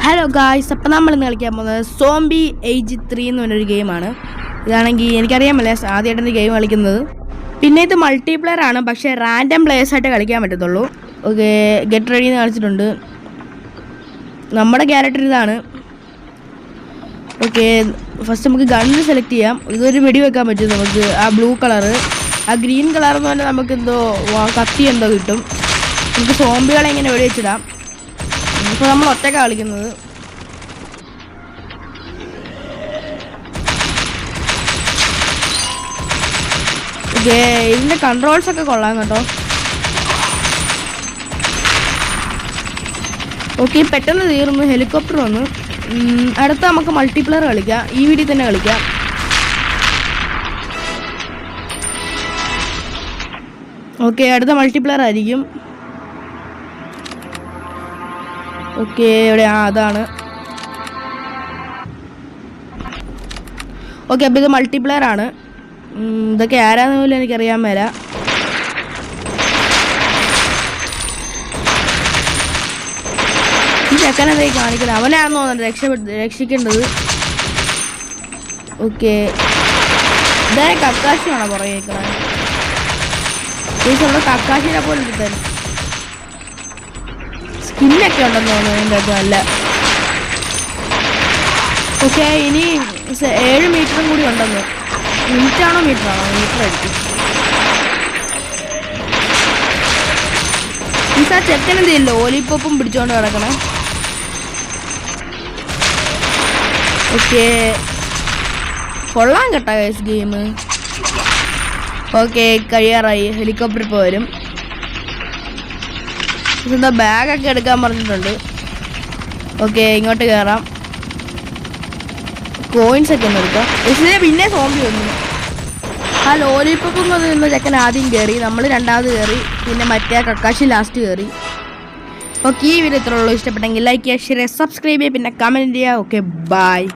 Hello guys, അപ്പം നമ്മൾ ഇന്ന് കളിക്കാൻ പോകുന്നത് സോംബി ഏജ് 3 എന്ന് പറഞ്ഞൊരു ഗെയിമാണ്. ഇതാണെങ്കിൽ എനിക്കറിയാമല്ലേ ആദ്യമായിട്ടാണ് ഗെയിം കളിക്കുന്നത്. പിന്നെ ഇത് മൾട്ടിപ്ലെയർ ആണ്, പക്ഷേ റാൻഡം പ്ലേയേഴ്സായിട്ട് കളിക്കാൻ പറ്റത്തുള്ളൂ. ഓക്കെ, ഗെറ്റ് റെഡി എന്ന് കളിച്ചിട്ടുണ്ട്. നമ്മുടെ ക്യാരക്ടർ ഇതാണ്. ഓക്കെ, ഫസ്റ്റ് നമുക്ക് ഗണ്ണ് സെലക്ട് ചെയ്യാം. ഇതൊരു വെടി വെക്കാൻ പറ്റും നമുക്ക്. ആ ബ്ലൂ കളറ്, ആ ഗ്രീൻ കളർ എന്ന് പറഞ്ഞാൽ നമുക്ക് എന്തോ കത്തി എന്തോ കിട്ടും. നമുക്ക് സോംബികളെ ഇങ്ങനെ വെടി വെച്ചിടാം. ഇപ്പോൾ നമ്മൾ ഒറ്റയ്ക്ക് കളിക്കുന്നത്. ഓക്കെ, ഇതിൻ്റെ കൺട്രോൾസ് ഒക്കെ കൊള്ളാം കേട്ടോ. ഓക്കെ, പെട്ടെന്ന് തീർന്നു. ഹെലികോപ്റ്റർ വന്നു. അടുത്ത നമുക്ക് മൾട്ടിപ്ലെയർ കളിക്കാം. ഈ വീഡിയോ തന്നെ കളിക്കാം. ഓക്കെ, അടുത്ത മൾട്ടിപ്ലെയർ ആയിരിക്കും. ഓക്കെ, എവിടെ അതാണ്. ഓക്കെ, അപ്പോൾ ഇത് മൾട്ടിപ്ലെയർ ആണ്. ഇതൊക്കെ ആരാന്ന് പോലും എനിക്കറിയാൻ മേല. ഈ ചെക്കനതേ കാണിക്കുന്നത് അവനാണെന്ന് തോന്നുന്നുണ്ട് രക്ഷിക്കേണ്ടത്. ഓക്കെ, ഇതേ കക്കാശിയാണോ പുറകെ കേൾക്കണേ? ഉള്ള കക്കാശിനെ പോലെ കിട്ടാൻ സ്കിന്നൊക്കെ ഉണ്ടെന്ന് തോന്നുന്നു അതിൻ്റെ അകത്ത് നല്ല. ഓക്കെ, ഇനി 7 മീറ്ററും കൂടി ഉണ്ടെന്ന്. മിനിറ്റാണോ മീറ്ററാണോ? മീറ്റർ ആയിരിക്കും. ഈ ചെക്കൻ എന്തെയില്ല ലോലിപ്പോപ്പും പിടിച്ചോണ്ട് കിടക്കണം. ഓക്കെ, കൊള്ളാൻ കേട്ടോ ഗെയിം. ഓക്കെ, കഴിയാറായി. ഹെലികോപ്റ്റർ ഇപ്പോൾ വരും. ഇതെന്താ ബാഗൊക്കെ എടുക്കാൻ പറഞ്ഞിട്ടുണ്ട്. ഓക്കെ, ഇങ്ങോട്ട് കയറാം. കോയിൻസ് ഒക്കെ ഒന്ന് എടുക്കാം. ഇതിനെ പിന്നെ സോംബി വന്നു. ആ ലോലിപ്പോപ്പും നിന്ന ചെക്കൻ ആദ്യം കയറി, നമ്മൾ രണ്ടാമത് കയറി, പിന്നെ മറ്റേ കക്കാശി ലാസ്റ്റ് കയറി. ഓക്കെ, ഈ വീഡിയോ ഇത്രയുള്ളൂ. ഇഷ്ടപ്പെട്ടെങ്കിൽ ലൈക്ക് ചെയ്യുക, ഷെയർ ചെയ്യുക, സബ്സ്ക്രൈബ് ചെയ്യുക, പിന്നെ കമൻറ്റ് ചെയ്യുക. Okay, by.